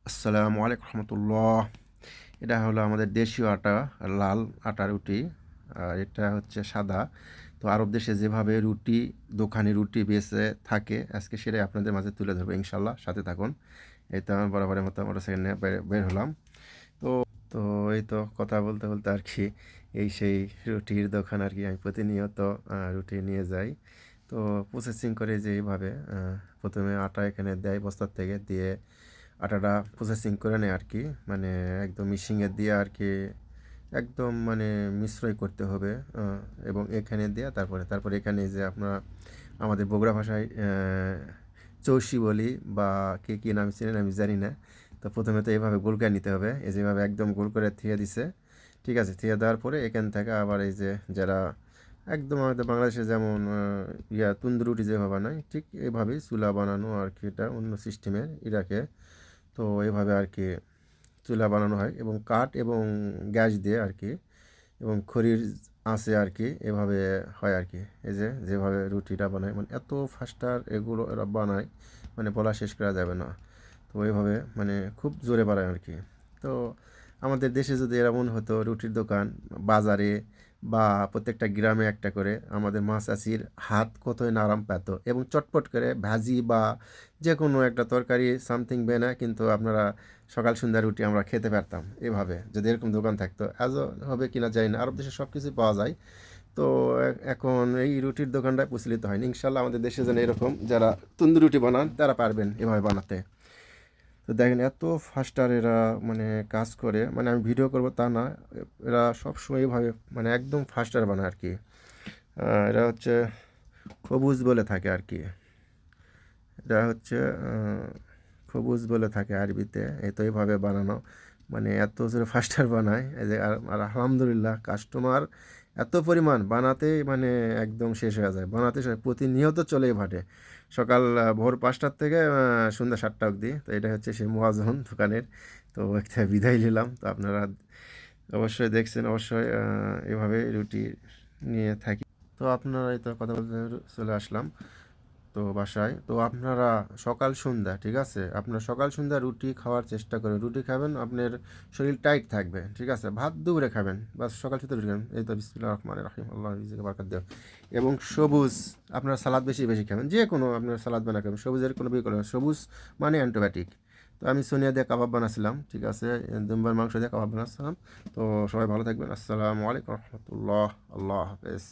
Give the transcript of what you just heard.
আসসালামু আলাইকুম রহমতুল্লাহ। এটা হলো আমাদের দেশীয় আটা, লাল আটা রুটি। আর এটা হচ্ছে সাদা। তো আরব দেশে যেভাবে রুটি, দোকানে রুটি বেচে থাকে, আজকে সেটাই আপনাদের মাঝে তুলে ধরবো ইনশাল্লাহ। সাথে থাকুন। এই তো আমি বরাবরের মতো মোটরসাইকেল নিয়ে বের হলাম। তো তো এই তো কথা বলতে বলতে আর কি এই সেই রুটির দোকান আর কি আমি প্রতিনিয়ত রুটি নিয়ে যাই। তো প্রসেসিং করে যে এইভাবে প্রথমে আটা এখানে দেয় বস্তার থেকে দিয়ে আটাটা প্রসেসিং করে নেয় আর কি, মানে একদম মিশিংয়ে দিয়ে আর কি একদম মানে মিশ্রই করতে হবে। এবং এখানে দেওয়া তারপরে এখানে যে আপনারা আমাদের বগুড়া ভাষায় চৌষি বলি বা কে কী নাম চিনেন আমি জানি না। তো প্রথমে তো এইভাবে গোল করে নিতে হবে, এই যেভাবে একদম গোল করে থিয়ে দিছে। ঠিক আছে, থিয়ে দেওয়ার পরে এখান থেকে আবার এই যে যারা একদম আমাদের বাংলাদেশে যেমন তন্দুর রুটি যেভাবে বানায় ঠিক এইভাবেই চুলা বানানো আর কি, এটা অন্য সিস্টেমের ইরাকে। তো এইভাবে আর কি চুলা বানানো হয় এবং কাঠ এবং গ্যাস দিয়ে আর কি, এবং খড়ির আঁচে আর কি এভাবে হয় আর কি। এই যে যেভাবে রুটিটা বানায় মানে এত ফাস্টার এগুলো এরা বানায়, মানে বলা শেষ করা যাবে না। তো এইভাবে মানে খুব জোরে বানায় আর কি। তো আমাদের দেশে যদি এরকম হতো রুটির দোকান বাজারে বা প্রত্যেকটা গ্রামে একটা করে, আমাদের মা চাচির হাত কতই না আরাম পেত এবং চটপট করে ভাজি বা যে কোনো একটা তরকারি সামথিং বেনা কিন্তু আপনারা সকাল সন্ধ্যা রুটি আমরা খেতে পারতাম এভাবে, যদি এরকম দোকান থাকতো। আজও হবে কিনা জানি না, আরব দেশে সব কিছুই পাওয়া যায়। তো এখন এই রুটির দোকানটায় প্রচলিত হয়নি। ইনশাল্লাহ আমাদের দেশে যেন এরকম যারা তন্দুর রুটি বানান তারা পারবেন এভাবে বানাতে। তো দেখেন এত ফাস্টার এরা মানে কাজ করে, মানে আমি ভিডিও করবো তা না, এরা সবসময় এইভাবে মানে একদম ফাস্টার বানায় আর কি। এরা হচ্ছে খবুজ বলে থাকে আর কি। এটা হচ্ছে খবুজ বলে থাকে আরবিতে। এই তো এইভাবে বানানো, মানে এত জোরে ফাস্টার বানায় এই যে। আর আলহামদুলিল্লাহ কাস্টমার এত পরিমাণ বানাতেই মানে একদম শেষ হয়ে যায়, বানাতে প্রতিনিয়ত চলেই ভাটে। সকাল ভোর 5টার থেকে সন্ধ্যা 7টা অবধি। তো এটা হচ্ছে সেই মহাজন দোকানের। তো একটা বিদায় নিলাম। তো আপনারা অবশ্যই দেখছেন, অবশ্যই এভাবে রুটি নিয়ে থাকি। তো আপনারা এই তো কথা বলতে চলে আসলাম তো বাসায়। তো আপনারা সকাল সন্ধ্যা, ঠিক আছে, আপনার সকাল সন্ধ্যা রুটি খাওয়ার চেষ্টা করেন। রুটি খাবেন আপনার শরীর টাইট থাকবে, ঠিক আছে। ভাত দুপুরে খাবেন, বাস সকাল সন্ধ্যা রুটি খাবেন। এই তো বিসমিল্লাহির রহমানির রহিম, আল্লাহ রিজিকে বারাকাত দেও। এবং সবুজ, আপনার সালাদ বেশি বেশি খাবেন, যে কোনো আপনার সালাদ বানা খাবেন, সবুজের কোনো বিকল্প নেই। সবুজ মানে অ্যান্টিবায়োটিক। তো আমি সোনিয়া দিয়ে কাবাব বানাছিলাম, ঠিক আছে, দুম্বার মাংস দিয়ে কাবাব বানাচ্ছিলাম। তো সবাই ভালো থাকবেন। আসসালামু আলাইকুম রহমতুল্লাহ। আল্লাহ হাফেজ।